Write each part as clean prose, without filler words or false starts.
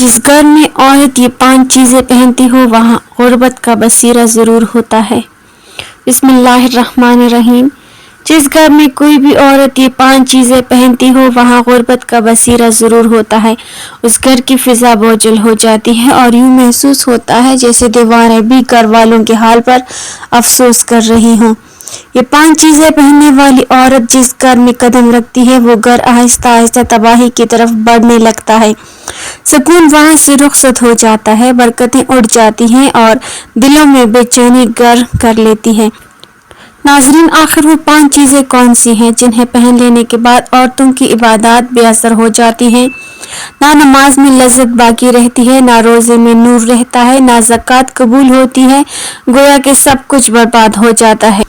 जिस घर में औरत ये 5 चीज़ें पहनती हो वहाँ गुर्बत का बसीरा ज़रूर होता है। बिस्मिल्लाहिर्रहमानिर्रहीम। जिस घर में कोई भी औरत ये 5 चीज़ें पहनती हो वहाँ गुर्बत का बसीरा ज़रूर होता है। उस घर की फ़िज़ा बोझिल हो जाती है और यूँ महसूस होता है जैसे दीवारें भी घर वालों के हाल पर अफसोस कर रही हों। ये 5 चीज़ें पहनने वाली औरत जिस घर में कदम रखती है वो घर आहिस्ता आहिस्ता तबाही की तरफ बढ़ने लगता है। सुकून वहाँ से रुखसत हो जाता है, बरकतें उड़ जाती हैं और दिलों में बेचैनी घर कर लेती है। नाज़रीन, आखिर वो 5 चीज़ें कौन सी हैं जिन्हें पहन लेने के बाद औरतों की इबादत बेअसर हो जाती हैं? ना नमाज में लज्जत बाकी रहती है, ना रोज़े में नूर रहता है, ना ज़कात कबूल होती है, गोया कि सब कुछ बर्बाद हो जाता है।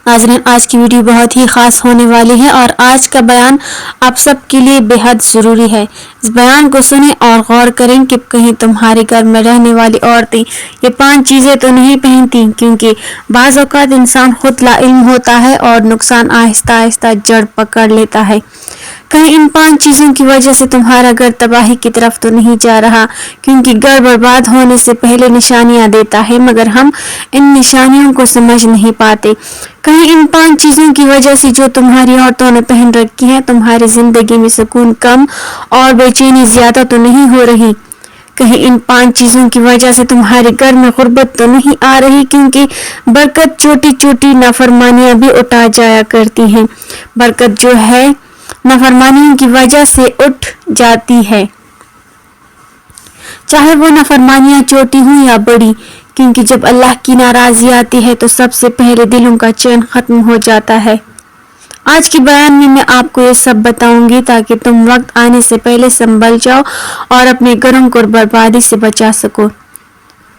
नाज़रीन, आज की वीडियो बहुत ही ख़ास होने वाली है और आज का बयान आप सब के लिए बेहद ज़रूरी है। इस बयान को सुनें और गौर करें कि कहीं तुम्हारे घर में रहने वाली औरतें ये 5 चीज़ें तो नहीं पहनती, क्योंकि बाज़ औक़ात इंसान खुद लाइल्म होता है और नुकसान आहिस्ता आहिस्ता जड़ पकड़ लेता है। कहीं इन 5 चीज़ों की वजह से तुम्हारा घर तबाही की तरफ तो नहीं जा रहा, क्योंकि घर बर्बाद होने से पहले निशानियां देता है मगर हम इन निशानियों को समझ नहीं पाते। कहीं इन 5 चीज़ों की वजह से जो तुम्हारी औरतों ने पहन रखी है तुम्हारी ज़िंदगी में सुकून कम और बेचैनी ज़्यादा तो नहीं हो रही। कहीं इन 5 चीज़ों की वजह से तुम्हारे घर में गुर्बत तो नहीं आ रही, क्योंकि बरकत छोटी छोटी नाफरमानियां भी उठा जाया करती हैं। बरकत जो है नाफरमानियों की वजह से उठ जाती है, चाहे वो नाफरमानियां छोटी हों या बड़ी, क्योंकि जब अल्लाह की नाराज़गी आती है तो सबसे पहले दिलों का चैन ख़त्म हो जाता है। आज के बयान में मैं आपको ये सब बताऊंगी ताकि तुम वक्त आने से पहले संभल जाओ और अपने घरों को बर्बादी से बचा सको।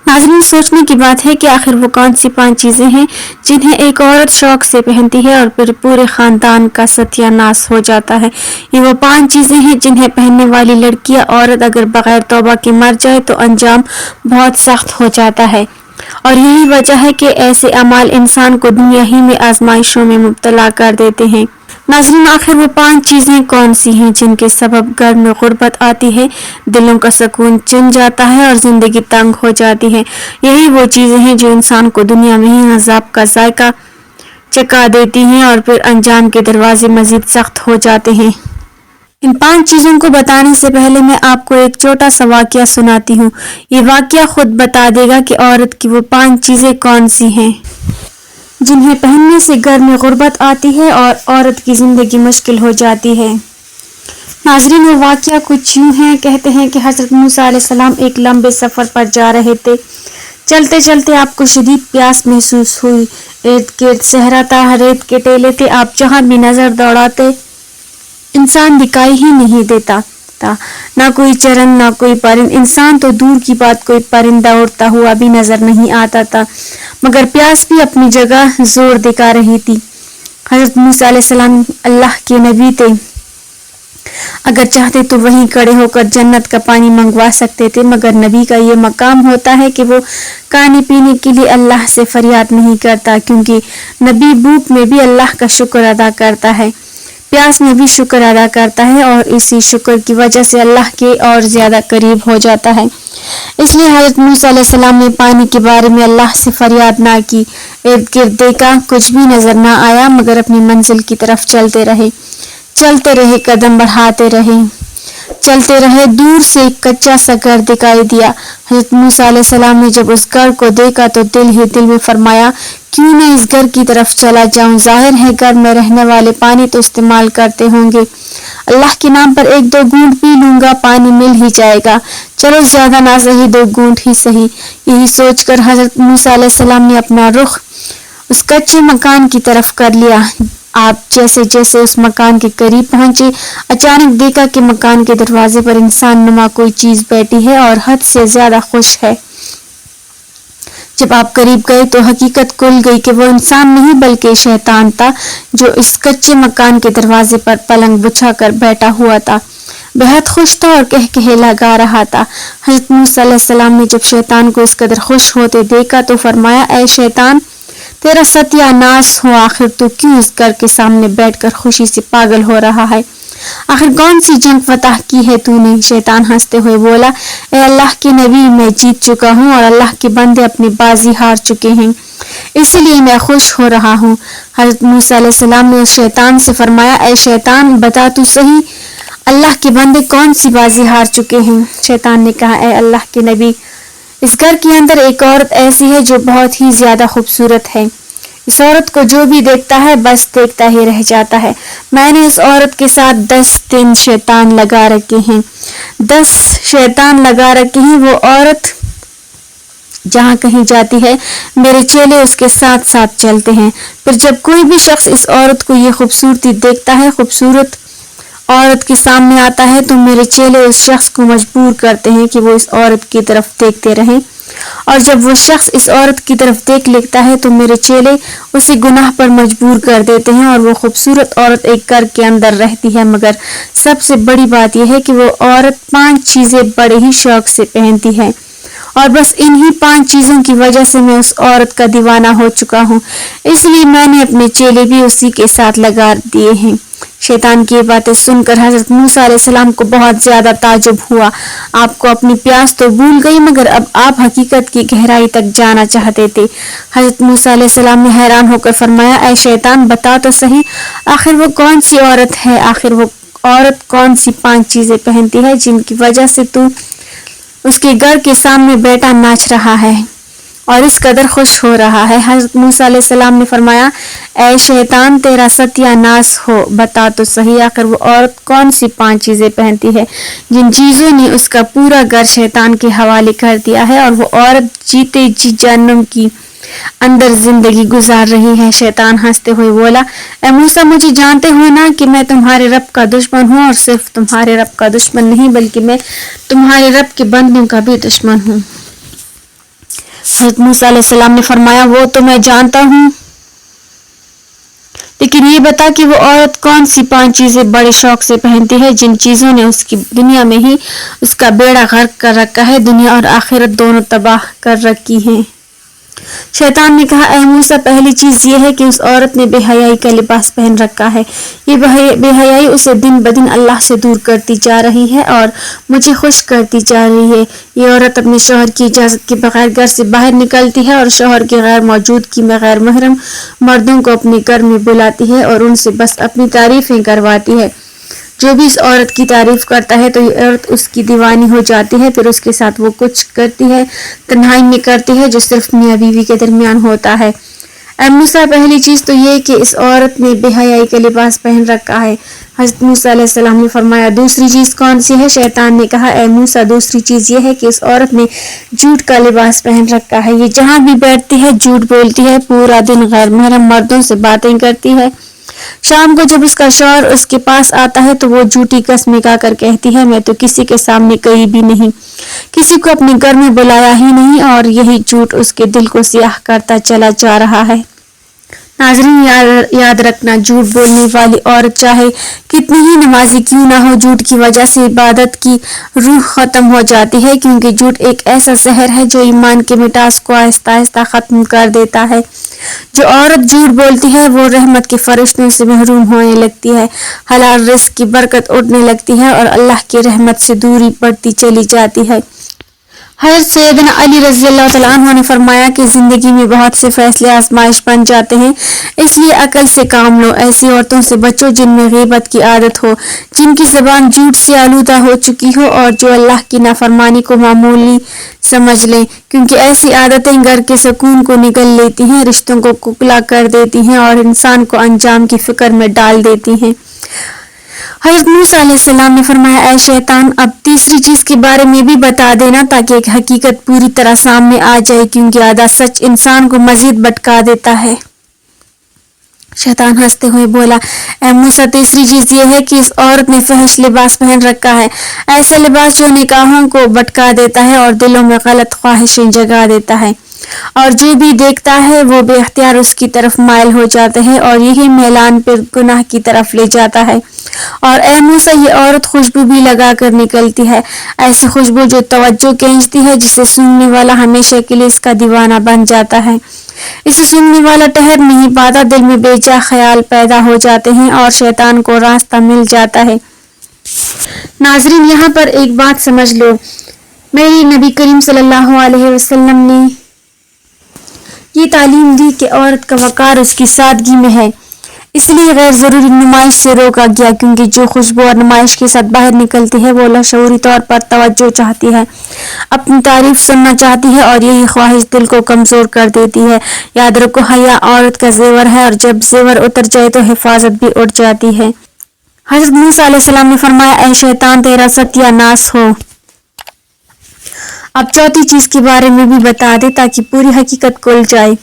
नाज़रीन, सोचने की बात है कि आखिर वो कौन सी 5 चीज़ें हैं जिन्हें एक औरत शौक से पहनती है और फिर पूरे ख़ानदान का सत्यानाश हो जाता है। ये वो 5 चीज़ें हैं जिन्हें पहनने वाली लड़की या औरत अगर बगैर तौबा के मर जाए तो अंजाम बहुत सख्त हो जाता है, और यही वजह है कि ऐसे अमाल इंसान को दुनिया ही में आजमाइशों में मुब्तला कर देते हैं। नाज़रीन, आखिर वो 5 चीज़ें कौन सी हैं जिनके सबब घर में गुर्बत आती है, दिलों का सुकून छिन जाता है और ज़िंदगी तंग हो जाती है? यही वो चीज़ें हैं जो इंसान को दुनिया में ही अज़ाब का जायका चखा देती हैं और फिर अंजाम के दरवाजे मज़ीद सख्त हो जाते हैं। इन 5 चीज़ों को बताने से पहले मैं आपको एक छोटा सा वाक़या सुनाती हूँ। ये वाक़या खुद बता देगा कि औरत की वो 5 चीज़ें कौन सी हैं जिन्हें पहनने से घर में गुर्बत आती है और औरत की ज़िंदगी मुश्किल हो जाती है। नाज़रीन, वो वाक़या कुछ यूँ है। कहते हैं कि हज़रत मूसा अलैहिस्सलाम एक लंबे सफ़र पर जा रहे थे। चलते चलते आपको शदीद प्यास महसूस हुई। इर्द गिर्द सहरा था, रेत के टेले थे, आप जहाँ भी नज़र दौड़ाते इंसान दिखाई ही नहीं देता था। ना कोई चरण, ना कोई परिंदा, इंसान तो दूर की बात कोई परिंदा उड़ता हुआ भी नजर नहीं आता था। मगर प्यास भी अपनी जगह जोर दिखा रही थी। हज़रत मूसा अलैहिस्सलाम अल्लाह के नबी थे, अगर चाहते तो वहीं खड़े होकर जन्नत का पानी मंगवा सकते थे, मगर नबी का ये मकाम होता है कि वो खाने पीने के लिए अल्लाह से फरियाद नहीं करता, क्योंकि नबी भूख में भी अल्लाह का शुक्र अदा करता है, प्यास में भी शुक्र अदा करता है और इसी शुक्र की वजह से अल्लाह के और ज़्यादा करीब हो जाता है। इसलिए हज़रत मूसा अलैहिस्सलाम ने पानी के बारे में अल्लाह से फरियाद ना की। इर्द गिर्द देखा, कुछ भी नज़र ना आया, मगर अपनी मंजिल की तरफ चलते रहे, कदम बढ़ाते रहे, चलते रहे। दूर से एक कच्चा सा घर दिखाई दिया। हज़रत मूसा अलैहिस्सलाम ने जब उस घर को देखा तो दिल ही दिल में फरमाया, क्यों न इस घर की तरफ चला जाऊं। जाहिर है घर में रहने वाले पानी तो इस्तेमाल करते होंगे, अल्लाह के नाम पर 1-2 घूंट पी लूंगा, पानी मिल ही जाएगा। चलो ज्यादा ना सही 2 घूंट ही सही। यही सोचकर हज़रत मूसा अलैहिस्सलाम ने अपना रुख उस कच्चे मकान की तरफ कर लिया। आप जैसे जैसे उस मकान के करीब पहुंचे, अचानक देखा कि मकान के दरवाजे पर इंसान नुमा कोई चीज बैठी है और हद से ज्यादा खुश है। जब आप करीब गए तो हकीकत खुल गई कि वो इंसान नहीं बल्कि शैतान था, जो इस कच्चे मकान के दरवाजे पर पलंग बिछा कर बैठा हुआ था। बेहद खुश था और कह लगा रहा था। हज़रत मूसा अलैहिस्सलाम ने जब शैतान को इस कदर खुश होते देखा तो फरमाया, ऐ शैतान, तेरा सत्यानाश हो, आखिर तू क्यों इस घर के सामने बैठकर खुशी से पागल हो रहा है? آخر کون سی جنگ فتح کی ہے تو نے؟ شیطان ہنستے ہوئے بولا، اے اللہ کے نبی، میں جیت چکا ہوں اور اللہ کے بندے اپنی بازی ہار چکے ہیں، اسی لیے میں خوش ہو رہا ہوں۔ حضرت موسیٰ علیہ السلام نے اس شیطان سے فرمایا، اے شیطان بتا تو صحیح، اللہ کے بندے کون سی بازی ہار چکے ہیں؟ شیطان نے کہا، اے اللہ کے نبی، اس گھر کے اندر ایک عورت ایسی ہے جو بہت ہی زیادہ خوبصورت ہے، اس عورت کو جو بھی دیکھتا ہے بس دیکھتا ہی رہ جاتا ہے۔ میں نے اس عورت کے ساتھ 10 شیطان لگا رکھے ہیں، 10 شیطان لگا رکھے ہیں۔ وہ عورت جہاں کہیں جاتی ہے میرے چیلے اس کے ساتھ ساتھ چلتے ہیں، پھر جب کوئی بھی شخص اس عورت کو یہ خوبصورتی دیکھتا ہے، خوبصورت عورت کے سامنے آتا ہے، تو میرے چیلے اس شخص کو مجبور کرتے ہیں کہ وہ اس عورت کی طرف دیکھتے رہیں، اور جب وہ شخص اس عورت کی طرف دیکھ لیتا ہے تو میرے چیلے اسے گناہ پر مجبور کر دیتے ہیں، اور وہ خوبصورت عورت ایک گھر کے اندر رہتی ہے، مگر سب سے بڑی بات یہ ہے کہ وہ عورت 5 چیزیں بڑے ہی شوق سے پہنتی ہے، اور بس انہی 5 چیزوں کی وجہ سے میں اس عورت کا دیوانہ ہو چکا ہوں، اس لیے میں نے اپنے چیلے بھی اسی کے ساتھ لگا دیے ہیں۔ شیطان کی یہ باتیں سن کر حضرت موسیٰ علیہ السلام کو بہت زیادہ تعجب ہوا۔ آپ کو اپنی پیاس تو بھول گئی، مگر اب آپ حقیقت کی گہرائی تک جانا چاہتے تھے۔ حضرت موسیٰ علیہ السلام نے حیران ہو کر فرمایا، اے شیطان بتا تو صحیح، آخر وہ کون سی عورت ہے؟ آخر وہ عورت کون سی 5 چیزیں پہنتی ہے جن کی وجہ سے تو اس کے گھر کے سامنے بیٹا ناچ رہا ہے اور اس قدر خوش ہو رہا ہے؟ حضرت موسیٰ علیہ السلام نے فرمایا، اے شیطان تیرا ستیہ ناس ہو، بتا تو صحیح، آخر وہ عورت کون سی 5 چیزیں پہنتی ہے جن چیزوں نے اس کا پورا گھر شیطان کے حوالے کر دیا ہے، اور وہ عورت جیتے جی جہنم کی اندر زندگی گزار رہی ہے۔ شیطان ہنستے ہوئے بولا، اے موسیٰ مجھے جانتے ہو نا کہ میں تمہارے رب کا دشمن ہوں، اور صرف تمہارے رب کا دشمن نہیں بلکہ میں تمہارے رب کے بندوں کا بھی دشمن ہوں۔ حضرت موسیٰ علیہ السلام نے فرمایا، وہ تو میں جانتا ہوں، لیکن یہ بتا کہ وہ عورت کون سی 5 چیزیں بڑے شوق سے پہنتی ہے جن چیزوں نے اس کی دنیا میں ہی اس کا بیڑا غرق کر رکھا ہے، دنیا اور آخرت دونوں تباہ کر رکھی ہیں۔ شیطان نے کہا، اے موسیٰ پہلی چیز یہ ہے کہ اس عورت نے بے حیائی کا لباس پہن رکھا ہے، یہ بے حیائی اسے دن بدن اللہ سے دور کرتی جا رہی ہے اور مجھے خوش کرتی جا رہی ہے۔ یہ عورت اپنے شوہر کی اجازت کے بغیر گھر سے باہر نکلتی ہے اور شوہر کے غیر موجودگی میں غیر محرم مردوں کو اپنے گھر میں بلاتی ہے اور ان سے بس اپنی تعریفیں کرواتی ہے۔ جو بھی اس عورت کی تعریف کرتا ہے تو یہ عورت اس کی دیوانی ہو جاتی ہے، پھر اس کے ساتھ وہ کچھ کرتی ہے، تنہائی میں کرتی ہے جو صرف میاں بیوی کے درمیان ہوتا ہے۔ اے موسیٰ پہلی چیز تو یہ کہ اس عورت نے بے حیائی کا لباس پہن رکھا ہے۔ حضرت موسیٰ علیہ السلام نے فرمایا، دوسری چیز کون سی ہے؟ شیطان نے کہا، اے موسیٰ دوسری چیز یہ ہے کہ اس عورت نے جھوٹ کا لباس پہن رکھا ہے، یہ جہاں بھی بیٹھتی ہے جھوٹ بولتی ہے، پورا دن غیر محرم مردوں سے باتیں کرتی ہے، شام کو جب اس کا شوہر اس کے پاس آتا ہے تو وہ جھوٹی قسمیں کھا کر کہتی ہے، میں تو کسی کے سامنے کہیں بھی نہیں، کسی کو اپنے گھر میں بلایا ہی نہیں، اور یہی جھوٹ اس کے دل کو سیاہ کرتا چلا جا رہا ہے۔ ناظرین یاد رکھنا، جھوٹ بولنے والی عورت چاہے کتنی ہی نمازی کیوں نہ ہو، جھوٹ کی وجہ سے عبادت کی روح ختم ہو جاتی ہے، کیونکہ جھوٹ ایک ایسا زہر ہے جو ایمان کے مٹاس کو آہستہ آہستہ ختم کر دیتا ہے۔ جو عورت جھوٹ بولتی ہے وہ رحمت کے فرشتوں سے محروم ہونے لگتی ہے، حلال رزق کی برکت اڑنے لگتی ہے اور اللہ کی رحمت سے دوری بڑھتی چلی جاتی ہے۔ حضرت سیدنا علی رضی اللہ تعالیٰ عنہ نے فرمایا کہ زندگی میں بہت سے فیصلے آزمائش بن جاتے ہیں، اس لیے عقل سے کام لو، ایسی عورتوں سے بچو جن میں غیبت کی عادت ہو، جن کی زبان جھوٹ سے آلودہ ہو چکی ہو اور جو اللہ کی نافرمانی کو معمولی سمجھ لیں، کیونکہ ایسی عادتیں گھر کے سکون کو نگل لیتی ہیں، رشتوں کو کھوکھلا کر دیتی ہیں اور انسان کو انجام کی فکر میں ڈال دیتی ہیں۔ حضرت موسیٰ علیہ السلام نے فرمایا، اے شیطان اب تیسری چیز کے بارے میں بھی بتا دینا تاکہ ایک حقیقت پوری طرح سامنے آ جائے، کیونکہ آدھا سچ انسان کو مزید بھٹکا دیتا ہے۔ شیطان ہنستے ہوئے بولا، اے موسیٰ تیسری چیز یہ ہے کہ اس عورت نے فحش لباس پہن رکھا ہے، ایسا لباس جو نگاہوں کو بھٹکا دیتا ہے اور دلوں میں غلط خواہشیں جگا دیتا ہے، اور جو بھی دیکھتا ہے وہ بے اختیار اس کی طرف مائل ہو جاتا ہے اور یہی میلان پھر گناہ کی طرف لے جاتا ہے۔ اور اے موسیٰ یہ عورت خوشبو بھی لگا کر نکلتی ہے، ایسی خوشبو جو توجہ کھینچتی ہے، جسے سونگنے والا ہمیشہ کے لیے اس کا دیوانہ بن جاتا ہے، اسے سونگنے والا ٹھہر نہیں پاتا، دل میں بے جا خیال پیدا ہو جاتے ہیں اور شیطان کو راستہ مل جاتا ہے۔ नाजरीन, यहाँ पर एक बात समझ लो, मेरी नबी करीम सल्लल्लाहु अलैहि वसल्लम ने ये तालीम दी कि औरत का वक़ार उसकी सादगी में है, इसलिए गैर ज़रूरी नुमाइश से रोका गया, क्योंकि जो खुशबू और नुमाइश के साथ बाहर निकलती है वो लाशऊरी तौर पर तवज्जो चाहती है, अपनी तारीफ सुनना चाहती है, और यही ख्वाहिश दिल को कमज़ोर कर देती है। याद रखो, हया औरत का जेवर है, और जब जेवर उतर जाए तो हिफाजत भी उठ जाती है। हज़रत मूसा अलैहिस्सलाम ने फरमाया, ऐ शैतान, तेरा सत्यानाश हो। अब चौथी चीज के बारे में भी बता दे ताकि पूरी हकीकत खुल जाए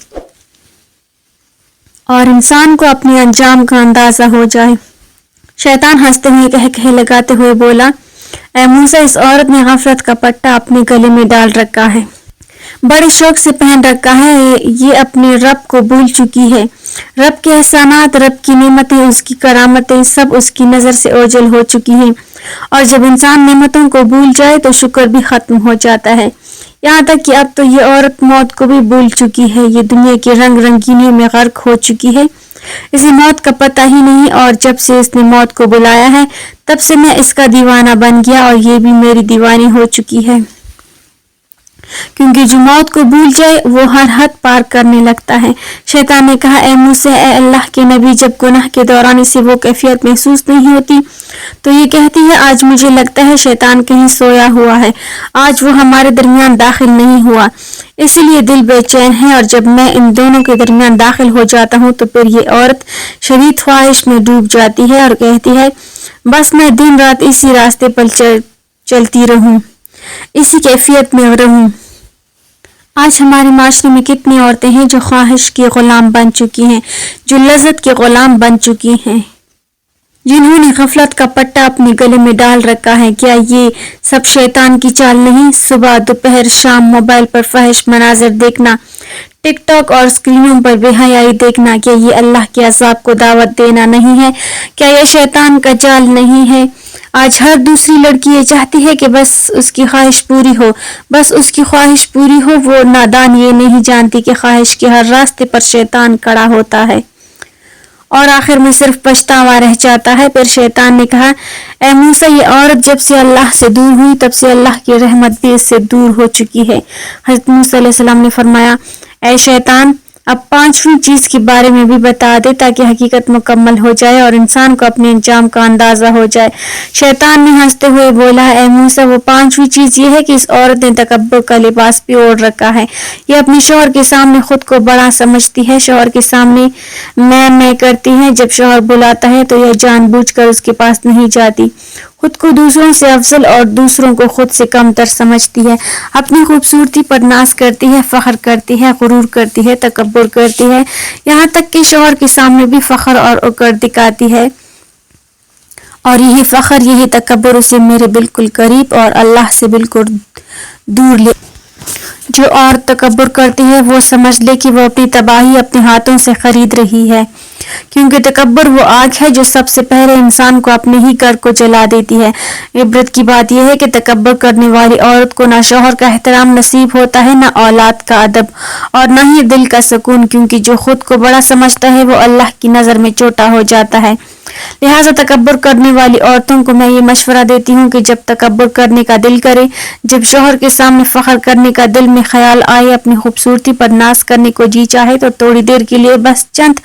और इंसान को अपने अंजाम का अंदाजा हो जाए। शैतान हंसते हुए कह लगाते हुए बोला, ऐ मूसा, इस औरत ने गफलत का पट्टा अपने गले में डाल रखा है, बड़े शौक से पहन रखा है, ये अपने रब को भूल चुकी है। रब के एहसानात, रब की नेमतें, उसकी करामतें सब उसकी नज़र से ओझल हो चुकी हैं, और जब इंसान नेमतों को भूल जाए तो शुक्र भी ख़त्म हो जाता है। यहाँ तक कि अब तो ये औरत मौत को भी भूल चुकी है, ये दुनिया के रंग रंगीनियों में गर्क हो चुकी है, इसे मौत का पता ही नहीं, और जब से इसने मौत को बुलाया है तब से मैं इसका दीवाना बन गया, और ये भी मेरी दीवानी हो चुकी है, क्योंकि जो मौत को भूल जाए वो हर हद पार करने लगता है। शैतान ने कहा, ऐ मूसा, ऐ अल्लाह के नबी, जब गुनाह के दौरान इसे वो कैफियत महसूस नहीं होती तो ये कहती है, आज मुझे लगता है शैतान कहीं सोया हुआ है, आज वो हमारे दरमियान दाखिल नहीं हुआ, इसीलिए दिल बेचैन है, और जब मैं इन दोनों के दरमियान दाखिल हो जाता हूँ तो फिर ये औरत शदीद ख्वाहिश में डूब जाती है और कहती है, बस मैं दिन रात इसी रास्ते पर चलती रहूं, इसी कैफियत में रहूं। आज हमारे माशरे में कितनी औरतें हैं जो ख्वाहिश के गुलाम बन चुकी हैं, जो लज्जत के गुलाम बन चुकी हैं, जिन्होंने गफलत का पट्टा अपने गले में डाल रखा है। क्या ये सब शैतान की चाल नहीं? सुबह दोपहर शाम मोबाइल पर फहश मनाजिर देखना, टिकटॉक और स्क्रीनों पर बेहयाई देखना, क्या ये अल्लाह के अज़ाब को दावत देना नहीं है? क्या ये शैतान का जाल नहीं है? आज हर दूसरी लड़की ये चाहती है कि बस उसकी ख्वाहिश पूरी हो, बस उसकी ख्वाहिश पूरी हो। वो नादान ये नहीं जानती कि ख्वाहिश के हर रास्ते पर शैतान खड़ा होता है और आखिर में सिर्फ पछतावा रह जाता है। फिर शैतान ने कहा, ऐ मूसा, ये औरत जब से अल्लाह से दूर हुई तब से अल्लाह की रहमत भी इससे दूर हो चुकी है। हज़रत मूसा अलैहिस्सलाम ने फरमाया, ऐ शैतान, अब पांचवी चीज के बारे में भी बता दे ताकि हकीकत मुकम्मल हो जाए और इंसान को अपने अंजाम का अंदाजा हो जाए। शैतान ने हंसते हुए बोला, ऐ मूसा, वो पांचवी चीज ये है कि इस औरत ने तकब्बुर का लिबास भी ओढ़ रखा है। ये अपने शौहर के सामने खुद को बड़ा समझती है, शौहर के सामने मैं करती है। जब शौहर बुलाता है तो यह जानबूझकर उसके पास नहीं जाती, खुद को दूसरों से अफजल और दूसरों को खुद से कमतर समझती है, अपनी खूबसूरती पर नाज करती है, फख्र करती है, गुरूर करती है, तकब्बुर करती है, यहाँ तक कि शौहर के सामने भी फख्र और उकर दिखाती है। और यही फख्र, यही तकब्बुर उसे मेरे बिल्कुल करीब और अल्लाह से बिल्कुल दूर ले। जो और तकब्बुर करती है वो समझ ले कि वो अपनी तबाही अपने हाथों से खरीद रही है, क्योंकि तकब्बुर वो आग है जो सबसे पहले इंसान को अपने ही घर को जला देती है। इबरत की बात यह है कि तकब्बुर करने वाली औरत को ना शौहर का एहतराम नसीब होता है, ना औलाद का अदब और ना ही दिल का सुकून, क्योंकि जो खुद को बड़ा समझता है वो अल्लाह की नज़र में छोटा हो जाता है। लिहाजा तकब्बुर करने वाली औरतों को मैं ये मशवरा देती हूँ कि जब तकब्बुर करने का दिल करे, जब शौहर के सामने फख्र करने का दिल में ख्याल आए, अपनी खूबसूरती पर नाज करने को जी चाहे, तो थोड़ी देर के लिए, बस चंद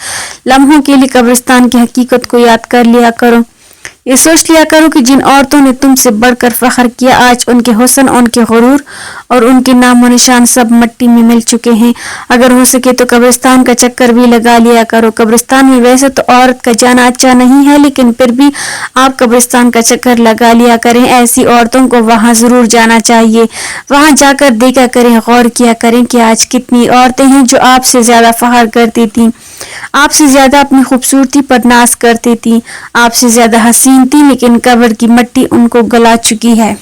लम्हों के लिए कब्रिस्तान की हकीकत को याद कर लिया करो। ये सोच लिया करो कि जिन औरतों ने तुमसे बढ़कर फख्र किया, आज उनके हुस्न, उनके गुरूर और उनके नामो निशान सब मिट्टी में मिल चुके हैं। अगर हो सके तो कब्रिस्तान का चक्कर भी लगा लिया करो। कब्रिस्तान में वैसे तो औरत का जाना अच्छा नहीं है, लेकिन फिर भी आप कब्रिस्तान का चक्कर लगा लिया करें। ऐसी औरतों को वहाँ जरूर जाना चाहिए, वहाँ जाकर देखा करें, गौर किया करें कि आज कितनी औरतें हैं जो आपसे ज्यादा फख्र करती थी, आपसे ज्यादा अपनी खूबसूरती पर नाज करती थी, आपसे ज्यादा हसीन थी, लेकिन कब्र की मिट्टी उनको गला चुकी है।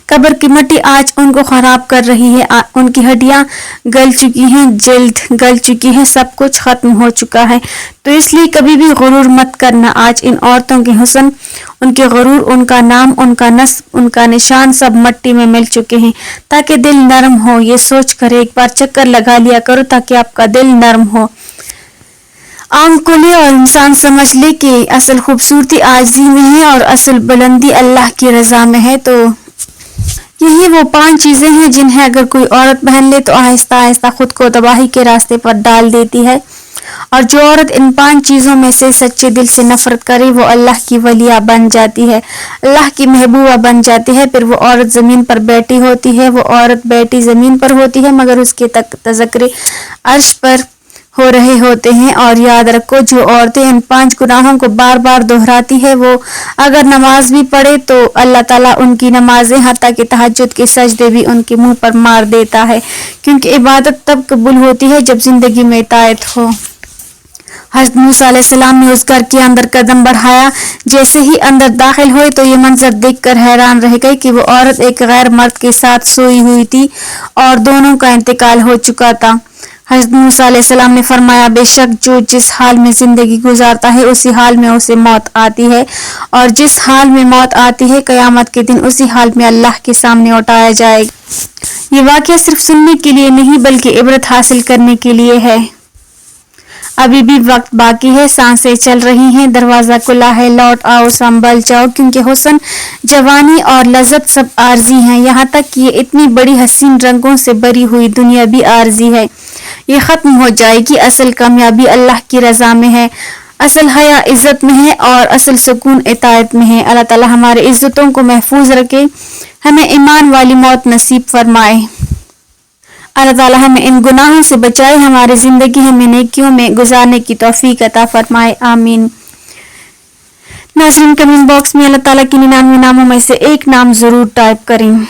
कब्र की मिट्टी आज उनको खराब कर रही है, उनकी हड्डियां गल चुकी हैं, जल्द गल चुकी है, सब कुछ खत्म हो चुका है। तो इसलिए कभी भी गुरूर मत करना। आज इन औरतों के हुस्न, उनके गुरूर, उनका नाम, उनका नस्ब, उनका निशान सब मिट्टी में मिल चुके हैं। ताकि दिल नरम हो, ये सोच कर एक बार चक्कर लगा लिया करो ताकि आपका दिल नरम हो। आंख खोले और इंसान समझ ले कि असल खूबसूरती आजिज़ी में है और असल बुलंदी अल्लाह की रज़ा में है। तो यही वो 5 चीज़ें हैं जिन्हें अगर कोई औरत पहन ले तो आहिस्ता आहिस्ता खुद को तबाही के रास्ते पर डाल देती है। और जो औरत इन 5 चीज़ों में से सच्चे दिल से नफरत करे वो अल्लाह की वलिया बन जाती है, अल्लाह की महबूबा बन जाती है। फिर वो औरत ज़मीन पर बैठी होती है, वो औरत बैठी ज़मीन पर होती है मगर उसके तज़किरे अर्श पर हो रहे होते हैं। और याद रखो, जो औरतें इन 5 गुनाहों को बार बार दोहराती है वो अगर नमाज भी पढ़े तो अल्लाह ताला उनकी नमाजें हत्ता कि तहज्जुद के सजदे भी उनके मुंह पर मार देता है, क्योंकि इबादत तब कबूल होती है जब जिंदगी में इताअत हो। हज़रत मूसा अलैहिस्सलाम ने उस घर के अंदर कदम बढ़ाया। जैसे ही अंदर दाखिल हुए तो ये मंजर देखकर हैरान रह गए कि वो औरत एक गैर मर्द के साथ सोई हुई थी और दोनों का इंतकाल हो चुका था। हज़रत मूसा अलैहिस्सलाम ने फरमाया, बेशक जो जिस हाल में ज़िंदगी गुजारता है उसी हाल में उसे मौत आती है, और जिस हाल में मौत आती है क़यामत के दिन उसी हाल में अल्लाह के सामने उठाया जाएगा। ये वाक़या सिर्फ सुनने के लिए नहीं बल्कि इबरत हासिल करने के लिए है। अभी भी वक्त बाकी है, सांसें चल रही हैं, दरवाज़ा खुला है, लौट आओ, संभल जाओ, क्योंकि हुस्न, जवानी और लज़्ज़त सब आर्जी हैं। यहाँ तक कि ये इतनी बड़ी हसीन रंगों से भरी हुई दुनिया भी आर्जी है, ये ख़त्म हो जाएगी। असल कामयाबी अल्लाह की रज़ा में है, असल हया इज़्ज़त में है और असल सुकून इताअत में है। अल्लाह ताला हमारे इज़्ज़तों को महफूज रखे, हमें ईमान वाली मौत नसीब फरमाए। अल्लाह ताला हमें इन गुनाहों से बचाए, हमारी ज़िंदगी हमें नेकियों में गुजारने की तौफीक अता फरमाए, आमीन। नाज़रीन, कमेंट बॉक्स में अल्लाह ताला के 99 नामों में से एक नाम ज़रूर टाइप करें।